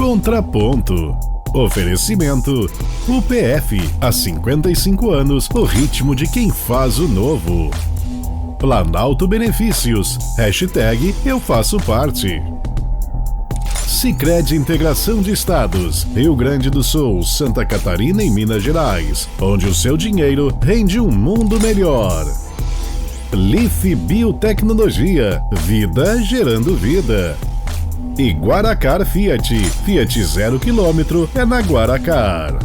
Contraponto. Oferecimento. UPF, há 55 anos, o ritmo de quem faz o novo. Planalto Benefícios. Hashtag Eu Faço Parte. Sicredi Integração de Estados. Rio Grande do Sul, Santa Catarina e Minas Gerais. Onde o seu dinheiro rende um mundo melhor. Leaf Biotecnologia. Vida gerando vida. E Guaracar Fiat. Fiat 0 km é na Guaracar.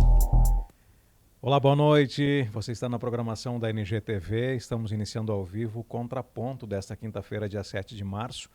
Olá, boa noite. Você está na programação da NGTV. Estamos iniciando ao vivo o Contraponto desta quinta-feira, dia 7 de março.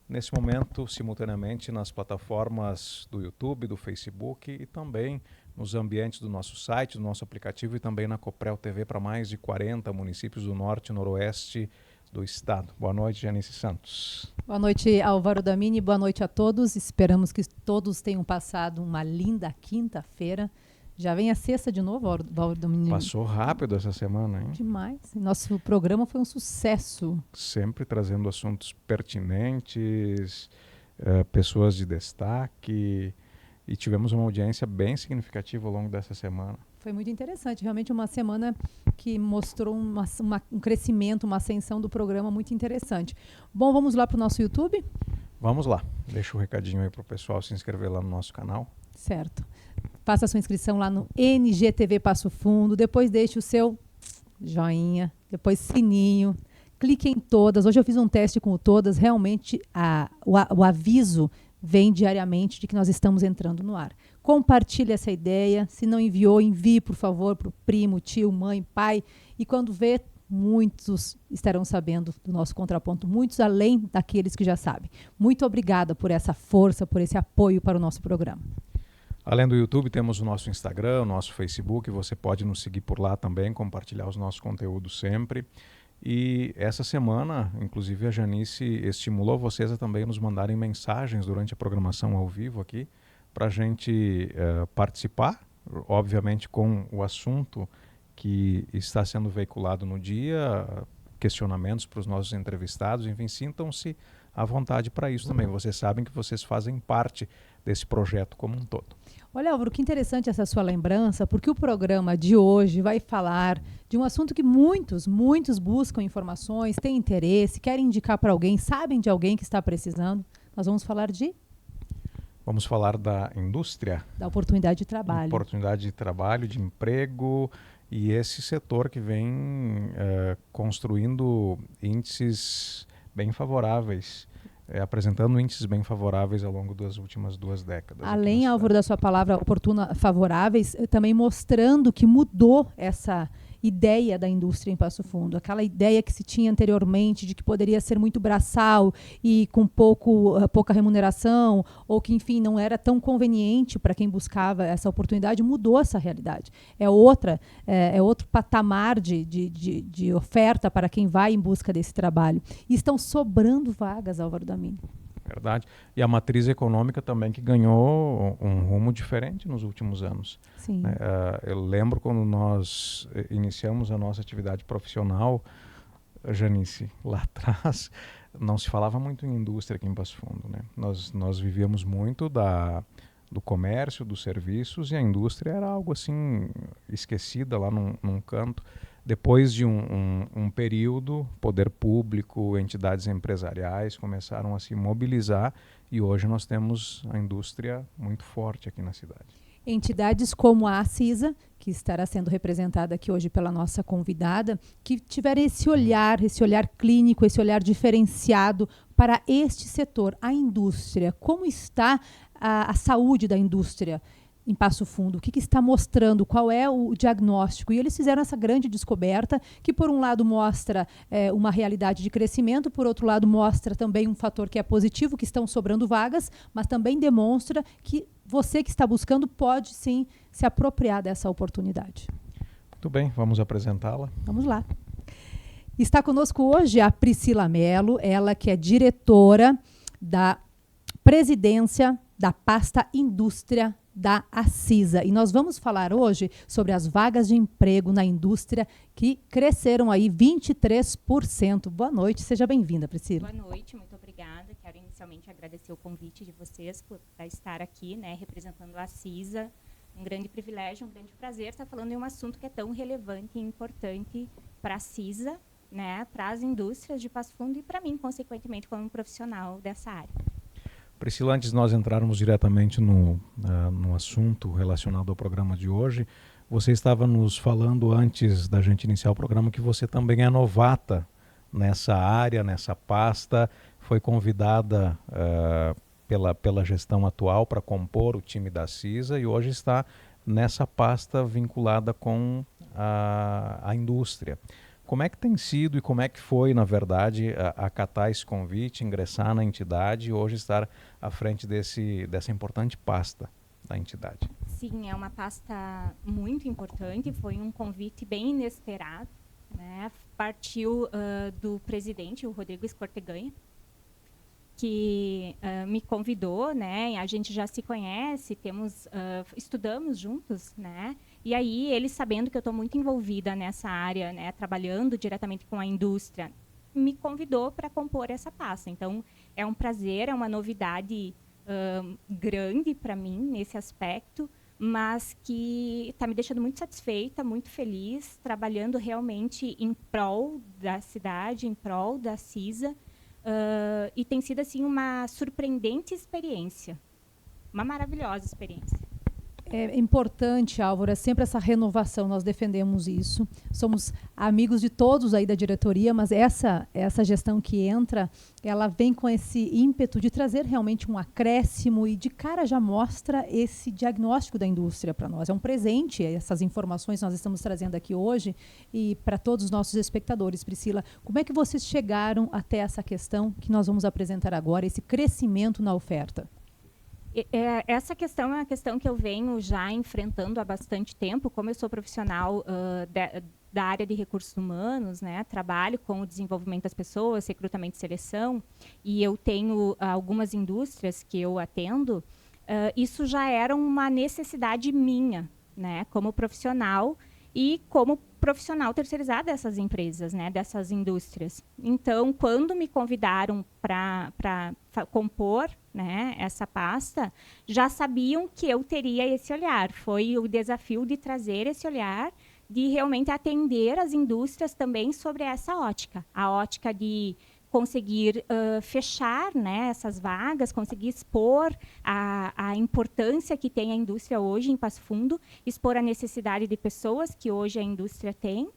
Nesse momento, simultaneamente nas plataformas do YouTube, do Facebook e também nos ambientes do nosso site, do nosso aplicativo e também na Coprel TV para mais de 40 municípios do norte e noroeste do estado. Boa noite, Janice Santos. Boa noite, Álvaro Damini. Boa noite a todos. Esperamos que todos tenham passado uma linda quinta-feira. Já vem a sexta de novo, Álvaro Damini. Passou rápido essa semana, hein? Demais. Nosso programa foi um sucesso. Sempre trazendo assuntos pertinentes, pessoas de destaque, e tivemos uma audiência bem significativa ao longo dessa semana. Foi muito interessante, realmente uma semana que mostrou um crescimento, uma ascensão do programa muito interessante. Bom, vamos lá para o nosso YouTube? Vamos lá, deixa o recadinho aí para o pessoal se inscrever lá no nosso canal. Certo. Faça a sua inscrição lá no NGTV Passo Fundo, depois deixe o seu joinha, depois sininho, clique em todas. Hoje eu fiz um teste com o todas, realmente o aviso vem diariamente de que nós estamos entrando no ar. Compartilhe essa ideia, se não enviou, envie, por favor, para o primo, tio, mãe, pai, e quando vê, muitos estarão sabendo do nosso contraponto, muitos além daqueles que já sabem. Muito obrigada por essa força, por esse apoio para o nosso programa. Além do YouTube, temos o nosso Instagram, o nosso Facebook, você pode nos seguir por lá também, compartilhar os nossos conteúdos sempre. E essa semana, inclusive, a Janice estimulou vocês a também nos mandarem mensagens durante a programação ao vivo aqui, para a gente participar, obviamente com o assunto que está sendo veiculado no dia, questionamentos para os nossos entrevistados, enfim, sintam-se à vontade para isso também. Vocês sabem que vocês fazem parte desse projeto como um todo. Olha, Álvaro, que interessante essa sua lembrança, porque o programa de hoje vai falar de um assunto que muitos buscam informações, têm interesse, querem indicar para alguém, sabem de alguém que está precisando. Nós vamos falar Vamos falar da indústria. Da oportunidade de trabalho. Oportunidade de trabalho, de emprego, e esse setor que vem construindo índices bem favoráveis, apresentando índices bem favoráveis ao longo das últimas 2 décadas. Além, Álvaro, da sua palavra oportuna, favoráveis, também mostrando que mudou essa ideia da indústria em Passo Fundo. Aquela ideia que se tinha anteriormente de que poderia ser muito braçal e com pouca remuneração, ou que, enfim, não era tão conveniente para quem buscava essa oportunidade, mudou essa realidade. É outro patamar de oferta para quem vai em busca desse trabalho. E estão sobrando vagas, Álvaro Damini. Verdade. E a matriz econômica também que ganhou um rumo diferente nos últimos anos. Sim. Eu lembro quando nós iniciamos a nossa atividade profissional, Janice, lá atrás, não se falava muito em indústria aqui em Passo Fundo, né? Nós vivíamos muito do comércio, dos serviços, e a indústria era algo assim esquecida lá num canto. Depois de um período, poder público, entidades empresariais começaram a se mobilizar, e hoje nós temos a indústria muito forte aqui na cidade. Entidades como a ACISA, que estará sendo representada aqui hoje pela nossa convidada, que tiveram esse olhar clínico, esse olhar diferenciado para este setor, a indústria. Como está a saúde da indústria em Passo Fundo? O que está mostrando? Qual é o diagnóstico? E eles fizeram essa grande descoberta que, por um lado, mostra uma realidade de crescimento, por outro lado, mostra também um fator que é positivo, que estão sobrando vagas, mas também demonstra que você que está buscando pode, sim, se apropriar dessa oportunidade. Muito bem, vamos apresentá-la. Vamos lá. Está conosco hoje a Priscila Mello, ela que é diretora da presidência da pasta Indústria da ACISA. E nós vamos falar hoje sobre as vagas de emprego na indústria que cresceram aí 23%. Boa noite, seja bem-vinda, Priscila. Boa noite, muito obrigada. quero inicialmente agradecer o convite de vocês para estar aqui, né, representando a CISA. Um grande privilégio, um grande prazer estar falando de um assunto que é tão relevante e importante para a CISA, né, para as indústrias de Passo Fundo e para mim, consequentemente, como profissional dessa área. Priscila, antes de nós entrarmos diretamente no assunto relacionado ao programa de hoje, você estava nos falando antes da gente iniciar o programa que você também é novata nessa área, nessa pasta, foi convidada pela gestão atual para compor o time da CISA e hoje está nessa pasta vinculada com a indústria. Como é que tem sido e como é que foi, na verdade, acatar esse convite, ingressar na entidade e hoje estar à frente dessa importante pasta da entidade? Sim, é uma pasta muito importante, foi um convite bem inesperado, né? Partiu do presidente, o Rodrigo Escorteganha, que me convidou, né? A gente já se conhece, estudamos juntos, né? E aí ele, sabendo que eu estou muito envolvida nessa área, né, trabalhando diretamente com a indústria, me convidou para compor essa pasta. Então é um prazer, é uma novidade grande para mim nesse aspecto, mas que está me deixando muito satisfeita, muito feliz, trabalhando realmente em prol da cidade, em prol da CISA. E tem sido assim uma surpreendente experiência, uma maravilhosa experiência. É importante, Álvaro, sempre essa renovação, nós defendemos isso. Somos amigos de todos aí da diretoria, mas essa gestão que entra, ela vem com esse ímpeto de trazer realmente um acréscimo e de cara já mostra esse diagnóstico da indústria para nós. É um presente, essas informações nós estamos trazendo aqui hoje e para todos os nossos espectadores. Priscila, como é que vocês chegaram até essa questão que nós vamos apresentar agora, esse crescimento na oferta? Essa questão é uma questão que eu venho já enfrentando há bastante tempo. Como eu sou profissional da área de recursos humanos, né, trabalho com o desenvolvimento das pessoas, recrutamento e seleção, e eu tenho algumas indústrias que eu atendo, isso já era uma necessidade minha, né, como profissional e como profissional terceirizado dessas empresas, né, dessas indústrias. Então, quando me convidaram para compor, né, essa pasta, já sabiam que eu teria esse olhar. Foi o desafio de trazer esse olhar, de realmente atender as indústrias também sobre essa ótica. A ótica de conseguir fechar, né, essas vagas, conseguir expor a importância que tem a indústria hoje em Passo Fundo, expor a necessidade de pessoas que hoje a indústria tem,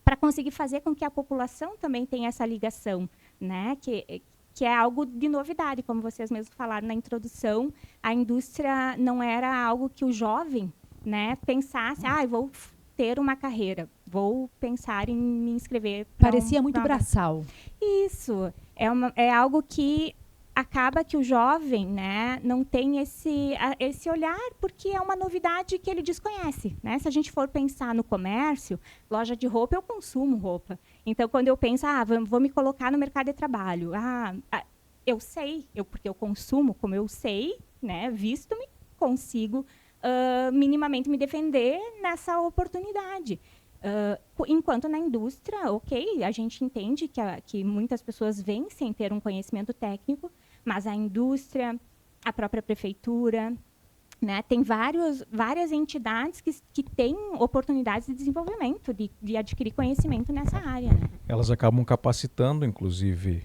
para conseguir fazer com que a população também tenha essa ligação, né, que é algo de novidade, como vocês mesmos falaram na introdução. A indústria não era algo que o jovem, né, pensasse, vou ter uma carreira, vou pensar em me inscrever. Parecia muito braçal. Isso, é algo que acaba que o jovem, né, não tem esse olhar, porque é uma novidade que ele desconhece, né? Se a gente for pensar no comércio, loja de roupa, eu consumo roupa. Então, quando eu penso, vou me colocar no mercado de trabalho, eu sei, porque eu consumo, como eu sei, né, visto-me, consigo minimamente me defender nessa oportunidade. Enquanto na indústria, a gente entende que muitas pessoas vêm sem ter um conhecimento técnico, mas a indústria, a própria prefeitura, né, tem várias entidades que têm oportunidades de desenvolvimento, de adquirir conhecimento nessa área. Né? Elas acabam capacitando, inclusive,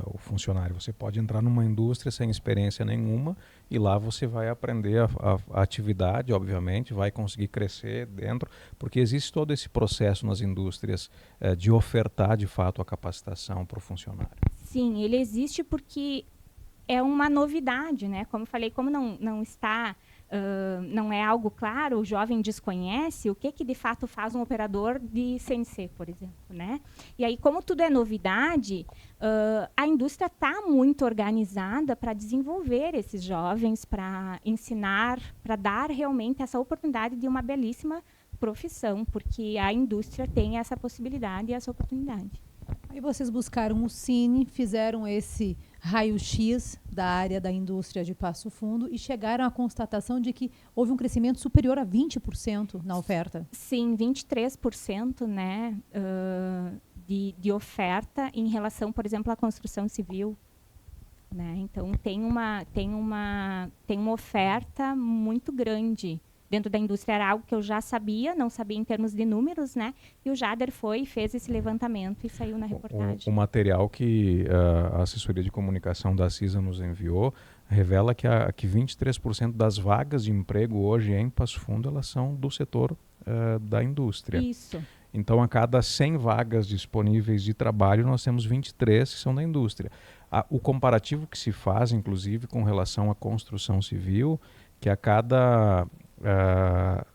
o funcionário. Você pode entrar numa indústria sem experiência nenhuma e lá você vai aprender a atividade, obviamente, vai conseguir crescer dentro, porque existe todo esse processo nas indústrias de ofertar, de fato, a capacitação para o funcionário. Sim, ele existe porque é uma novidade, né? Como eu falei, como não está, não é algo claro, o jovem desconhece o que de fato faz um operador de CNC, por exemplo, né? E aí, como tudo é novidade, a indústria está muito organizada para desenvolver esses jovens, para ensinar, para dar realmente essa oportunidade de uma belíssima profissão, porque a indústria tem essa possibilidade e essa oportunidade. Aí vocês buscaram o Cine, fizeram esse raio-x da área da indústria de Passo Fundo e chegaram à constatação de que houve um crescimento superior a 20% na oferta. Sim, 23%, né, de oferta em relação, por exemplo, à construção civil. né? Então tem uma oferta muito grande dentro da indústria. Era algo que eu já sabia, não sabia em termos de números, né? E o Jader foi e fez esse levantamento e saiu na reportagem. O material que a assessoria de comunicação da CISA nos enviou revela que 23% das vagas de emprego hoje em Passo Fundo elas são do setor da indústria. Isso. Então, a cada 100 vagas disponíveis de trabalho, nós temos 23 que são da indústria. O comparativo que se faz, inclusive, com relação à construção civil, que a cada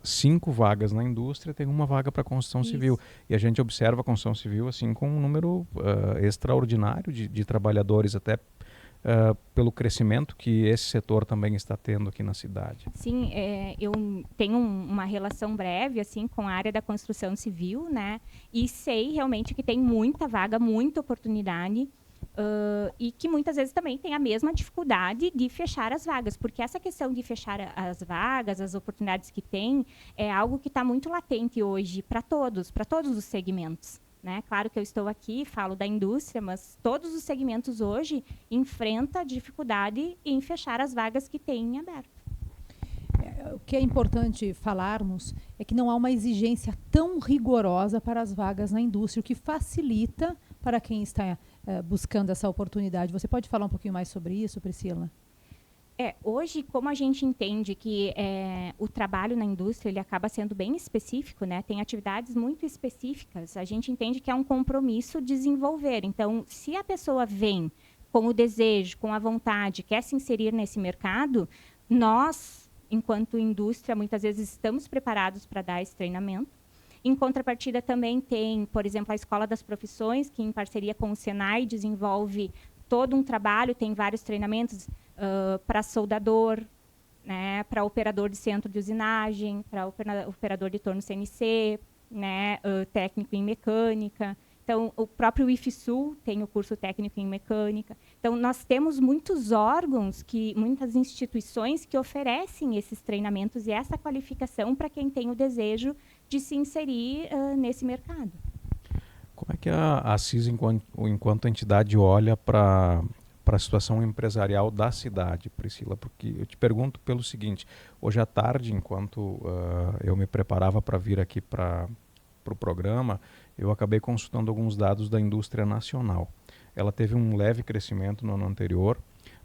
5 vagas na indústria tem uma vaga para construção civil. E a gente observa a construção civil assim com um número extraordinário de trabalhadores, até pelo crescimento que esse setor também está tendo aqui na cidade. Sim, eu tenho uma relação breve assim com a área da construção civil, né? E sei realmente que tem muita vaga, muita oportunidade. E que muitas vezes também tem a mesma dificuldade de fechar as vagas, porque essa questão de fechar as vagas, as oportunidades que tem, é algo que está muito latente hoje para todos os segmentos, né? Claro que eu estou aqui, falo da indústria, mas todos os segmentos hoje enfrentam dificuldade em fechar as vagas que têm em aberto. O que é importante falarmos é que não há uma exigência tão rigorosa para as vagas na indústria, o que facilita para quem está buscando essa oportunidade. Você pode falar um pouquinho mais sobre isso, Priscila? Hoje, como a gente entende que o trabalho na indústria ele acaba sendo bem específico, né? Tem atividades muito específicas, a gente entende que é um compromisso desenvolver. Então, se a pessoa vem com o desejo, com a vontade, quer se inserir nesse mercado, nós, enquanto indústria, muitas vezes estamos preparados para dar esse treinamento. Em contrapartida, também tem, por exemplo, a Escola das Profissões, que em parceria com o Senai desenvolve todo um trabalho, tem vários treinamentos para soldador, né, para operador de centro de usinagem, para operador de torno CNC, né, técnico em mecânica. Então, o próprio IFSU tem o curso técnico em mecânica. Então, nós temos muitos órgãos, muitas instituições que oferecem esses treinamentos e essa qualificação para quem tem o desejo de se inserir nesse mercado. Como é que a CISA, enquanto entidade, olha para a situação empresarial da cidade, Priscila? Porque eu te pergunto pelo seguinte: hoje à tarde, enquanto eu me preparava para vir aqui para o programa, eu acabei consultando alguns dados da indústria nacional. Ela teve um leve crescimento no ano anterior,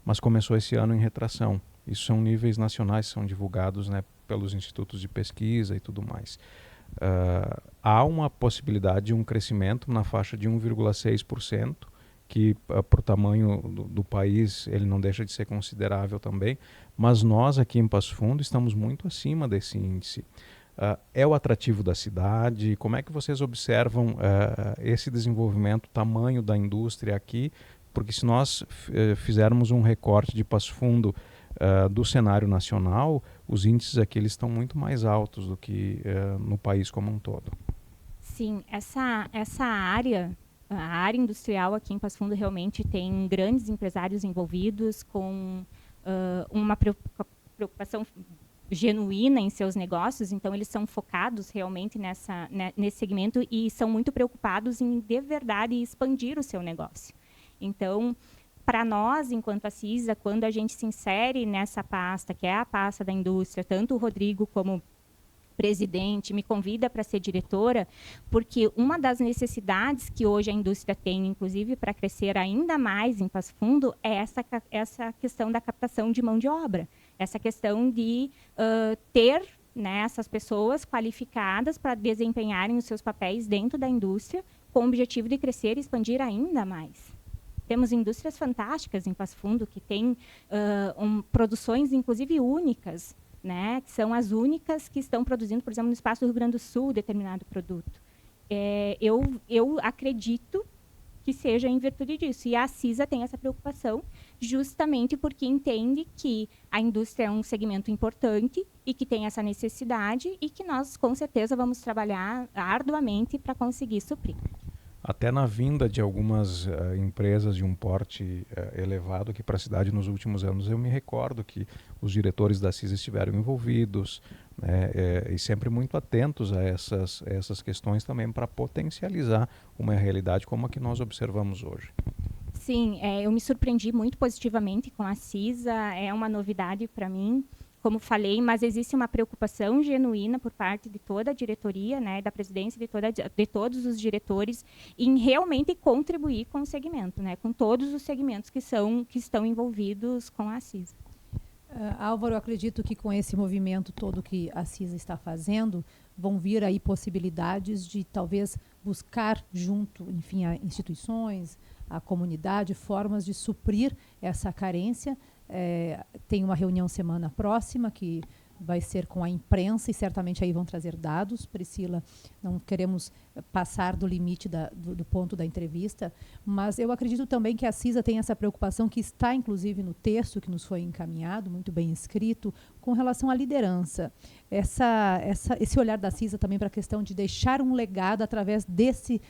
mas começou esse ano em retração. Isso são níveis nacionais, são divulgados, né, pelos institutos de pesquisa e tudo mais. Há uma possibilidade de um crescimento na faixa de 1,6%, que para o tamanho do país ele não deixa de ser considerável também, mas nós aqui em Passo Fundo estamos muito acima desse índice. É o atrativo da cidade? Como é que vocês observam esse desenvolvimento, o tamanho da indústria aqui? Porque se nós fizermos um recorte de Passo Fundo do cenário nacional, os índices aqui eles estão muito mais altos do que no país como um todo. Sim, essa área, a área industrial aqui em Passo Fundo realmente tem grandes empresários envolvidos com uma preocupação genuína em seus negócios, então eles são focados realmente nesse segmento e são muito preocupados em, de verdade, expandir o seu negócio. Então, para nós, enquanto a CISA, quando a gente se insere nessa pasta, que é a pasta da indústria, tanto o Rodrigo como presidente me convida para ser diretora, porque uma das necessidades que hoje a indústria tem, inclusive para crescer ainda mais em Passo Fundo, é essa questão da captação de mão de obra. Essa questão de ter, né, essas pessoas qualificadas para desempenharem os seus papéis dentro da indústria, com o objetivo de crescer e expandir ainda mais. Temos indústrias fantásticas em Passo Fundo, que têm produções, inclusive, únicas, né, que são as únicas que estão produzindo, por exemplo, no espaço do Rio Grande do Sul, determinado produto. Eu acredito que seja em virtude disso. E a CISA tem essa preocupação justamente porque entende que a indústria é um segmento importante e que tem essa necessidade e que nós, com certeza, vamos trabalhar arduamente para conseguir suprir. Até na vinda de algumas empresas de um porte elevado aqui para a cidade nos últimos anos, eu me recordo que os diretores da CISA estiveram envolvidos, né, e sempre muito atentos a essas questões também para potencializar uma realidade como a que nós observamos hoje. Sim, eu me surpreendi muito positivamente com a CISA, é uma novidade para mim, como falei, mas existe uma preocupação genuína por parte de toda a diretoria, né, da presidência, de todos os diretores, em realmente contribuir com o segmento, né, com todos os segmentos que estão envolvidos com a CISA. Álvaro, eu acredito que com esse movimento todo que a CISA está fazendo, vão vir aí possibilidades de talvez buscar junto, enfim, a instituições, a comunidade, formas de suprir essa carência. Tem uma reunião semana próxima que vai ser com a imprensa e certamente aí vão trazer dados. Priscila, não queremos passar do limite do ponto da entrevista, mas eu acredito também que a CISA tem essa preocupação que está inclusive no texto que nos foi encaminhado, muito bem escrito, com relação à liderança. Esse olhar da CISA também para a questão de deixar um legado através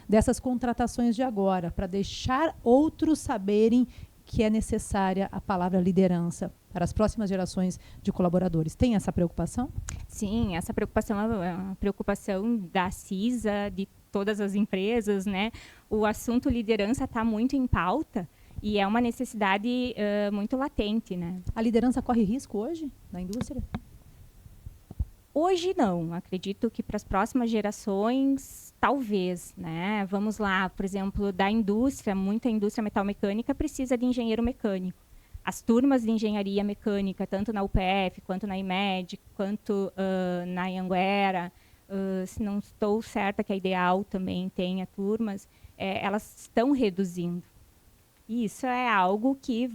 dessas contratações de agora, para deixar outros saberem que é necessária a palavra liderança para as próximas gerações de colaboradores. Tem essa preocupação? Sim, essa preocupação é uma preocupação da CISA, de todas as empresas, né? O assunto liderança está muito em pauta e é uma necessidade muito latente, né? A liderança corre risco hoje na indústria? Hoje não, acredito que para as próximas gerações, talvez, né? Vamos lá, por exemplo, da indústria, muita indústria metalmecânica precisa de engenheiro mecânico. As turmas de engenharia mecânica, tanto na UPF, quanto na IMED, quanto na Anhanguera, se não estou certa que a Ideal também tenha turmas, elas estão reduzindo. E isso é algo que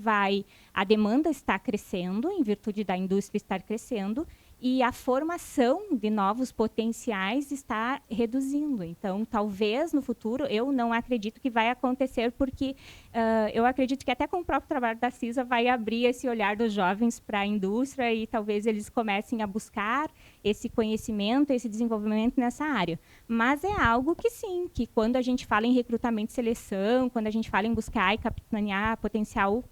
a demanda está crescendo, em virtude da indústria estar crescendo, e a formação de novos potenciais está reduzindo. Então, talvez no futuro, eu não acredito que vai acontecer, porque eu acredito que até com o próprio trabalho da CISA vai abrir esse olhar dos jovens para a indústria e talvez eles comecem a buscar esse conhecimento, esse desenvolvimento nessa área. Mas é algo que sim, que quando a gente fala em recrutamento e seleção, quando a gente fala em buscar e capitanear potencial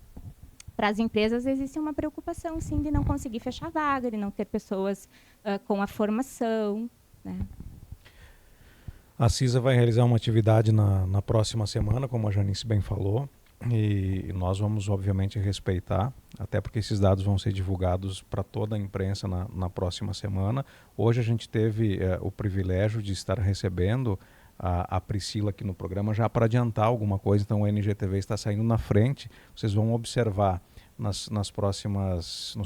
para as empresas, existe uma preocupação, sim, de não conseguir fechar vaga, de não ter pessoas com a formação, né? A CISA vai realizar uma atividade na próxima semana, como a Janice bem falou, e nós vamos, obviamente, respeitar, até porque esses dados vão ser divulgados para toda a imprensa na próxima semana. Hoje a gente teve o privilégio de estar recebendo a Priscila aqui no programa, já para adiantar alguma coisa. Então o NGTV está saindo na frente, vocês vão observar nos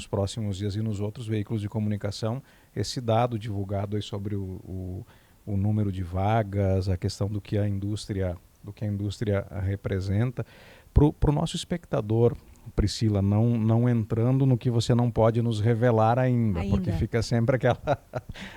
próximos dias e nos outros veículos de comunicação esse dado divulgado aí sobre o número de vagas, a questão do que a indústria representa. Para o nosso espectador, Priscila, não entrando no que você não pode nos revelar ainda. Porque fica sempre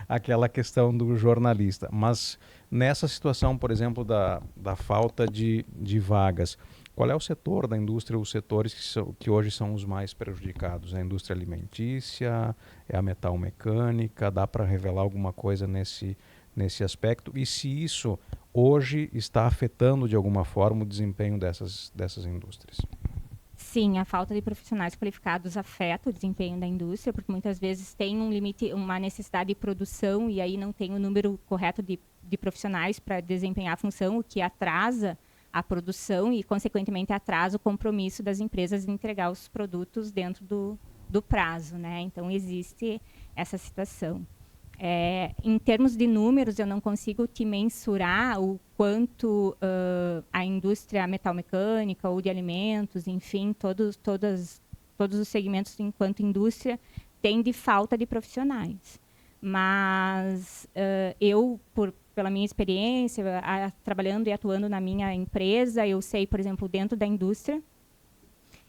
aquela questão do jornalista. Mas nessa situação, por exemplo, da falta de vagas, qual é o setor da indústria, os setores que hoje são os mais prejudicados? É a indústria alimentícia, é a metalmecânica? Dá para revelar alguma coisa nesse aspecto? E se isso hoje está afetando de alguma forma o desempenho dessas indústrias? Sim, a falta de profissionais qualificados afeta o desempenho da indústria, porque muitas vezes tem um limite, uma necessidade de produção e aí não tem o número correto de profissionais para desempenhar a função, o que atrasa a produção e, consequentemente, atrasa o compromisso das empresas de entregar os produtos dentro do prazo, né? Então, existe essa situação. Em termos de números, eu não consigo te mensurar o quanto a indústria metalmecânica ou de alimentos, enfim, todos os segmentos enquanto indústria têm de falta de profissionais. Mas eu, pela minha experiência, trabalhando e atuando na minha empresa, eu sei, por exemplo, dentro da indústria,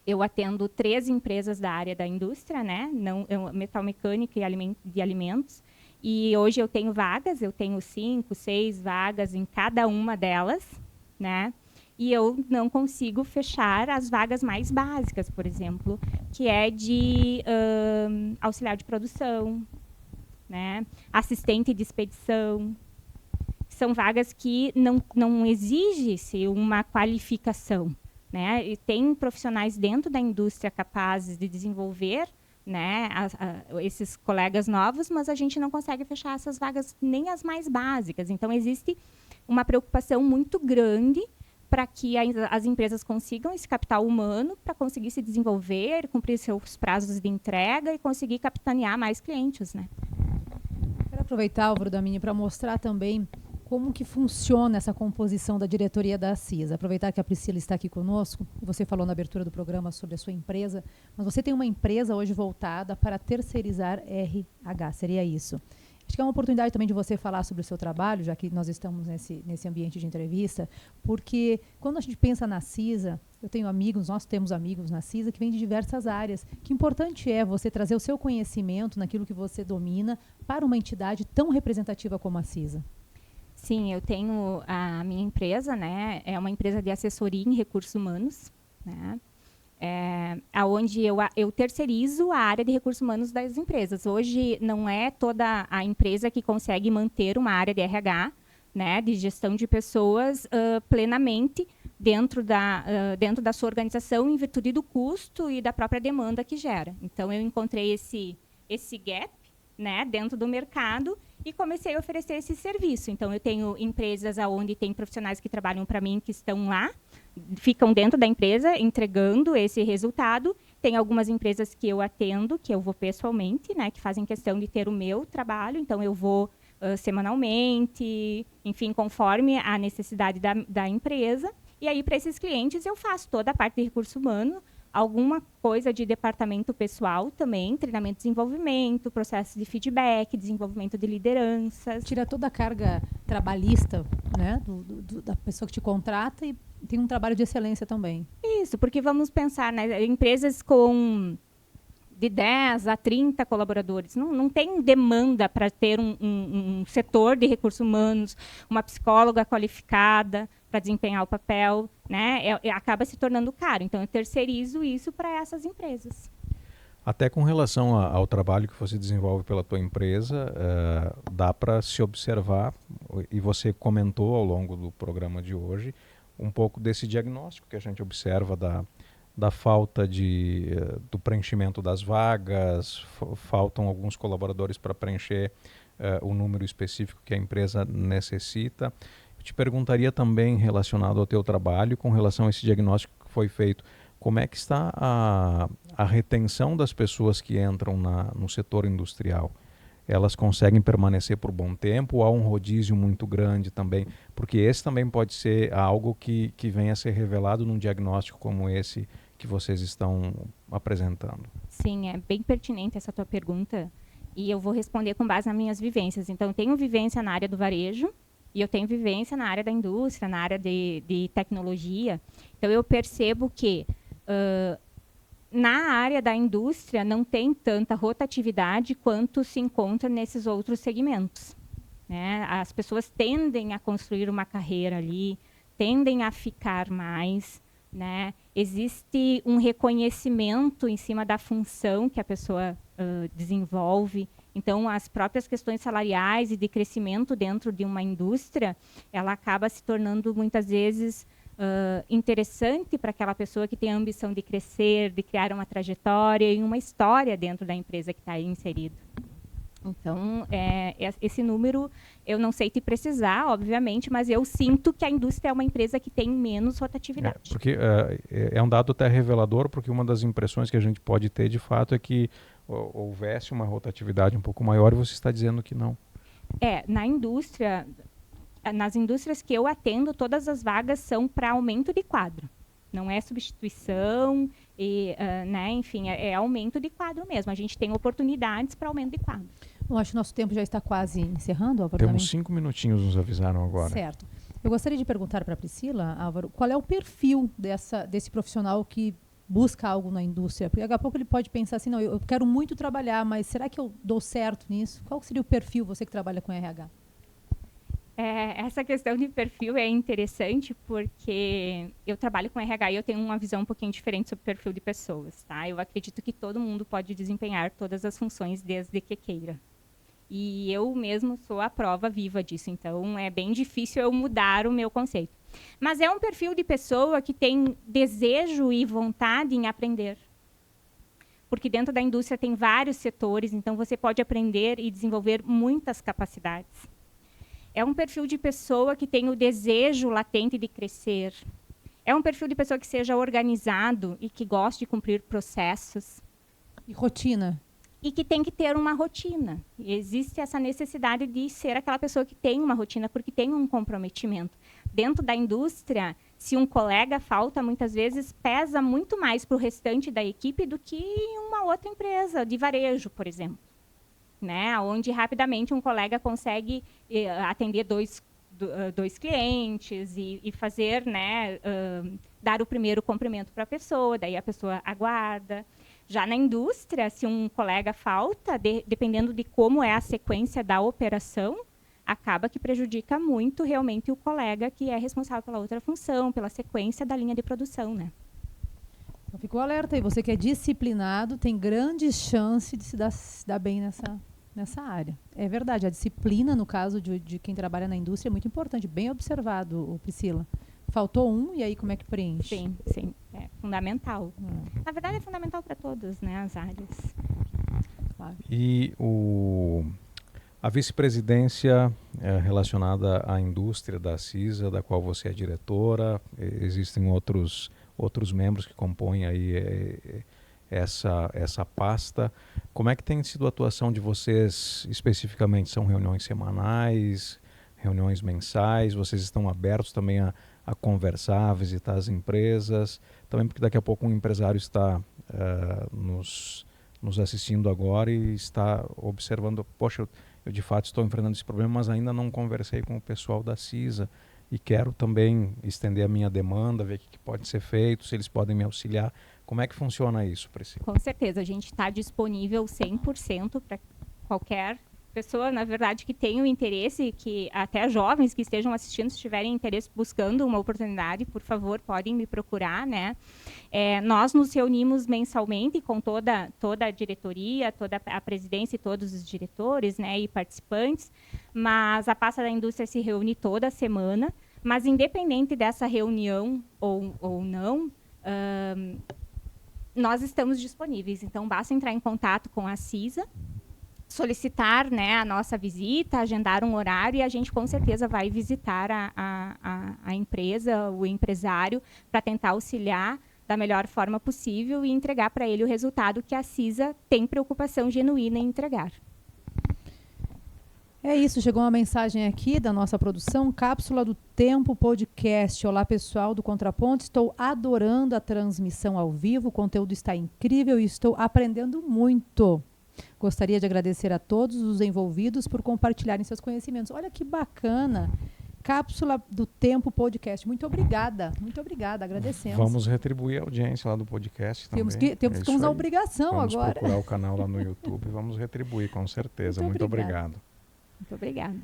eu atendo 3 empresas da área da indústria, né? Metalmecânica e de alimentos. E hoje eu tenho vagas, eu tenho 5, 6 vagas em cada uma delas, né? E eu não consigo fechar as vagas mais básicas, por exemplo, que é de auxiliar de produção, né? Assistente de expedição. São vagas que não exige-se uma qualificação, né? E tem profissionais dentro da indústria capazes de desenvolver, né, esses colegas novos, mas a gente não consegue fechar essas vagas, nem as mais básicas. Então, existe uma preocupação muito grande para que as empresas consigam esse capital humano para conseguir se desenvolver, cumprir seus prazos de entrega e conseguir capitanear mais clientes, né? Quero aproveitar, Álvaro Damini, para mostrar também como que funciona essa composição da diretoria da CISA. Aproveitar que a Priscila está aqui conosco, você falou na abertura do programa sobre a sua empresa, mas você tem uma empresa hoje voltada para terceirizar RH, seria isso? Acho que é uma oportunidade também de você falar sobre o seu trabalho, já que nós estamos nesse ambiente de entrevista, porque quando a gente pensa na CISA, nós temos amigos na CISA que vêm de diversas áreas. Que importante é você trazer o seu conhecimento naquilo que você domina para uma entidade tão representativa como a CISA. Sim, eu tenho a minha empresa, né? É uma empresa de assessoria em recursos humanos, né? Onde eu terceirizo a área de recursos humanos das empresas. Hoje não é toda a empresa que consegue manter uma área de RH, né, de gestão de pessoas plenamente dentro da sua organização, em virtude do custo e da própria demanda que gera. Então, eu encontrei esse gap, né, dentro do mercado e comecei a oferecer esse serviço. Então, eu tenho empresas onde tem profissionais que trabalham para mim, que estão lá, ficam dentro da empresa, entregando esse resultado. Tem algumas empresas que eu atendo, que eu vou pessoalmente, né, que fazem questão de ter o meu trabalho. Então, eu vou semanalmente, enfim, conforme a necessidade da empresa. E aí, para esses clientes, eu faço toda a parte de recurso humano, alguma coisa de departamento pessoal também, treinamento e desenvolvimento, processo de feedback, desenvolvimento de lideranças. Tira toda a carga trabalhista, né, da pessoa que te contrata e tem um trabalho de excelência também. Isso, porque vamos pensar, né, empresas com de 10 a 30 colaboradores. Não tem demanda para ter um setor de recursos humanos, uma psicóloga qualificada para desempenhar o papel, né? Acaba se tornando caro. Então, eu terceirizo isso para essas empresas. Até com relação ao trabalho que você desenvolve pela tua empresa, dá para se observar, e você comentou ao longo do programa de hoje, um pouco desse diagnóstico que a gente observa da falta do preenchimento das vagas, faltam alguns colaboradores para preencher o número específico que a empresa necessita. Eu te perguntaria também, relacionado ao teu trabalho, com relação a esse diagnóstico que foi feito, como é que está a retenção das pessoas que entram no setor industrial? Elas conseguem permanecer por bom tempo ou há um rodízio muito grande também? Porque esse também pode ser algo que venha a ser revelado num diagnóstico como esse que vocês estão apresentando. Sim, é bem pertinente essa tua pergunta e eu vou responder com base nas minhas vivências. Então, eu tenho vivência na área do varejo e eu tenho vivência na área da indústria, na área de tecnologia. Então, eu percebo que na área da indústria não tem tanta rotatividade quanto se encontra nesses outros segmentos, né? As pessoas tendem a construir uma carreira ali, tendem a ficar mais, né? Existe um reconhecimento em cima da função que a pessoa desenvolve. Então, as próprias questões salariais e de crescimento dentro de uma indústria, ela acaba se tornando muitas vezes interessante para aquela pessoa que tem a ambição de crescer, de criar uma trajetória e uma história dentro da empresa que está aí inserido. Então, esse número eu não sei te precisar, obviamente, mas eu sinto que a indústria é uma empresa que tem menos rotatividade. Porque é um dado até revelador, porque uma das impressões que a gente pode ter, de fato, é que houvesse uma rotatividade um pouco maior e você está dizendo que não. Nas indústrias que eu atendo, todas as vagas são para aumento de quadro. Não é substituição, né, enfim, é aumento de quadro mesmo. A gente tem oportunidades para aumento de quadro. Bom, acho que o nosso tempo já está quase encerrando, Álvaro. Temos 5 minutinhos, nos avisaram agora. Certo. Eu gostaria de perguntar para a Priscila, Álvaro, qual é o perfil desse profissional que busca algo na indústria? Porque daqui a pouco ele pode pensar assim, não, eu quero muito trabalhar, mas será que eu dou certo nisso? Qual seria o perfil, você que trabalha com RH? Essa questão de perfil é interessante porque eu trabalho com RH e eu tenho uma visão um pouquinho diferente sobre o perfil de pessoas, tá? Eu acredito que todo mundo pode desempenhar todas as funções desde que queira. E eu mesmo sou a prova viva disso, então é bem difícil eu mudar o meu conceito. Mas é um perfil de pessoa que tem desejo e vontade em aprender. Porque dentro da indústria tem vários setores, então você pode aprender e desenvolver muitas capacidades. É um perfil de pessoa que tem o desejo latente de crescer, É um perfil de pessoa que seja organizado e que goste de cumprir processos. E rotina? E que tem que ter uma rotina. E existe essa necessidade de ser aquela pessoa que tem uma rotina, porque tem um comprometimento. Dentro da indústria, se um colega falta, muitas vezes pesa muito mais para o restante da equipe do que uma outra empresa, de varejo, por exemplo. Né? Onde rapidamente um colega consegue atender dois clientes e fazer, né, dar o primeiro cumprimento para a pessoa, daí a pessoa aguarda. Já na indústria, se um colega falta, dependendo de como é a sequência da operação, acaba que prejudica muito realmente o colega que é responsável pela outra função, pela sequência da linha de produção, né? Então, ficou alerta aí. Você que é disciplinado tem grandes chances de se dar bem nessa área. É verdade, a disciplina, no caso de quem trabalha na indústria, é muito importante. Bem observado, Priscila. Faltou um, e aí como é que preenche? Sim, sim. É fundamental. Na verdade, é fundamental para todas, né, as áreas. Claro. E a vice-presidência relacionada à indústria da CISA, da qual você é diretora, existem outros membros que compõem aí essa pasta. Como é que tem sido a atuação de vocês especificamente? São reuniões semanais, reuniões mensais? Vocês estão abertos também a conversar, a visitar as empresas? Também porque daqui a pouco um empresário está nos assistindo agora e está observando, poxa, eu de fato estou enfrentando esse problema, mas ainda não conversei com o pessoal da CISA e quero também estender a minha demanda, ver o que pode ser feito, se eles podem me auxiliar. Como é que funciona isso, Priscila? Com certeza, a gente está disponível 100% para qualquer pessoa, na verdade, que tenha o interesse, que até jovens que estejam assistindo, se tiverem interesse buscando uma oportunidade, por favor, podem me procurar, né? Nós nos reunimos mensalmente com toda a diretoria, toda a presidência e todos os diretores, né, e participantes, mas a pasta da indústria se reúne toda semana, mas independente dessa reunião ou não, nós estamos disponíveis. Então, basta entrar em contato com a CISA, solicitar, né, a nossa visita, agendar um horário e a gente com certeza vai visitar a empresa, o empresário, para tentar auxiliar da melhor forma possível e entregar para ele o resultado que a CISA tem preocupação genuína em entregar. É isso, chegou uma mensagem aqui da nossa produção, Cápsula do Tempo Podcast. Olá, pessoal do Contraponto, estou adorando a transmissão ao vivo, o conteúdo está incrível e estou aprendendo muito. Gostaria de agradecer a todos os envolvidos por compartilharem seus conhecimentos. Olha que bacana. Cápsula do Tempo Podcast. Muito obrigada, agradecemos. Vamos retribuir a audiência lá do podcast também. Temos a obrigação vamos agora. Vamos procurar o canal lá no YouTube e vamos retribuir, com certeza. Muito obrigado. Muito obrigada.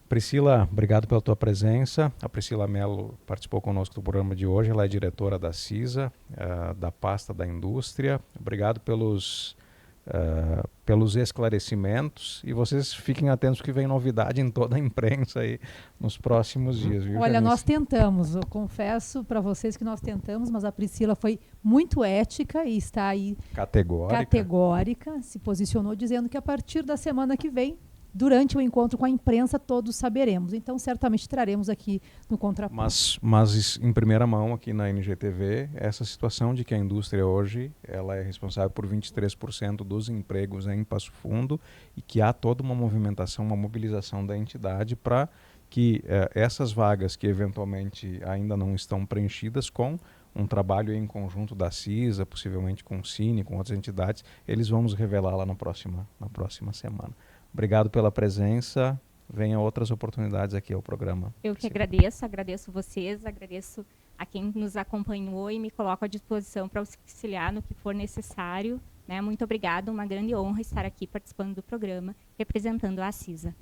Priscila, obrigado pela tua presença. A Priscila Mello participou conosco do programa de hoje. Ela é diretora da CISA, da pasta da indústria. Obrigado pelos esclarecimentos e vocês fiquem atentos que vem novidade em toda a imprensa aí nos próximos dias, viu, Olha, Janice? nós tentamos, eu confesso para vocês que nós tentamos, mas a Priscila foi muito ética e está aí categórica, se posicionou dizendo que a partir da semana que vem, durante o encontro com a imprensa, todos saberemos. Então, certamente traremos aqui no Contraponto. Mas em primeira mão, aqui na NGTV, essa situação de que a indústria hoje ela é responsável por 23% dos empregos em Passo Fundo e que há toda uma movimentação, uma mobilização da entidade para que essas vagas que eventualmente ainda não estão preenchidas com um trabalho em conjunto da CISA, possivelmente com o Cine, com outras entidades, eles vão nos revelar lá na próxima semana. Obrigado pela presença. Venha outras oportunidades aqui ao programa. Eu que agradeço vocês, agradeço a quem nos acompanhou e me coloco à disposição para auxiliar no que for necessário. Né? Muito obrigada, uma grande honra estar aqui participando do programa, representando a CISA.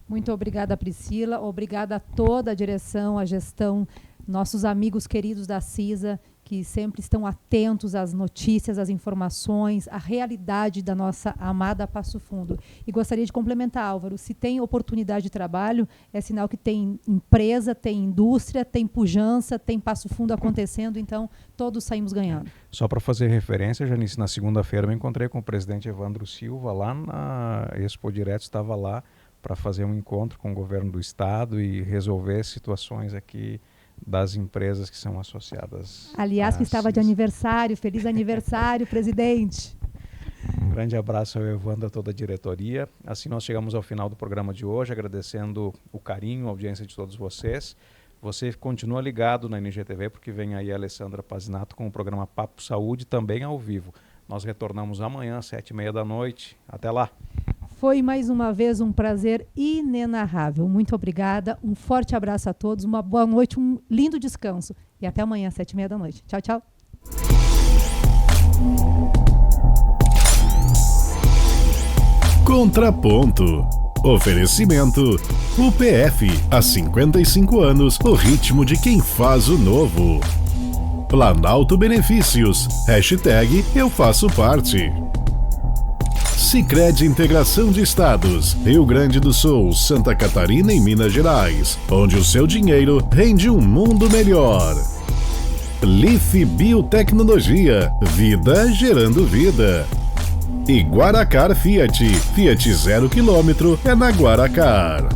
Muito obrigada, Priscila. Obrigada a toda a direção, a gestão, nossos amigos queridos da CISA, que sempre estão atentos às notícias, às informações, à realidade da nossa amada Passo Fundo. E gostaria de complementar, Álvaro, se tem oportunidade de trabalho, é sinal que tem empresa, tem indústria, tem pujança, tem Passo Fundo acontecendo, então todos saímos ganhando. Só para fazer referência, Janice, na segunda-feira eu me encontrei com o presidente Evandro Silva lá na Expo Direto, estava lá para fazer um encontro com o governo do estado e resolver situações aqui das empresas que são associadas. Aliás, que estava de aniversário. Feliz aniversário, presidente. Um grande abraço ao Evandro, a toda a diretoria. Assim nós chegamos ao final do programa de hoje, agradecendo o carinho, a audiência de todos vocês. Você continua ligado na NGTV, porque vem aí a Alessandra Pazinato com o programa Papo Saúde, também ao vivo. Nós retornamos amanhã às 7h30. Até lá. Foi mais uma vez um prazer inenarrável. Muito obrigada, um forte abraço a todos, uma boa noite, um lindo descanso. E até amanhã às 7h30. Tchau, tchau. Contraponto. Oferecimento. UPF. Há 55 anos, o ritmo de quem faz o novo. Planalto Benefícios. Hashtag Eu Faço Parte. Sicredi Integração de Estados. Rio Grande do Sul, Santa Catarina e Minas Gerais. Onde o seu dinheiro rende um mundo melhor. Life Biotecnologia. Vida gerando vida. E Guaracar Fiat. Fiat 0 km é na Guaracar.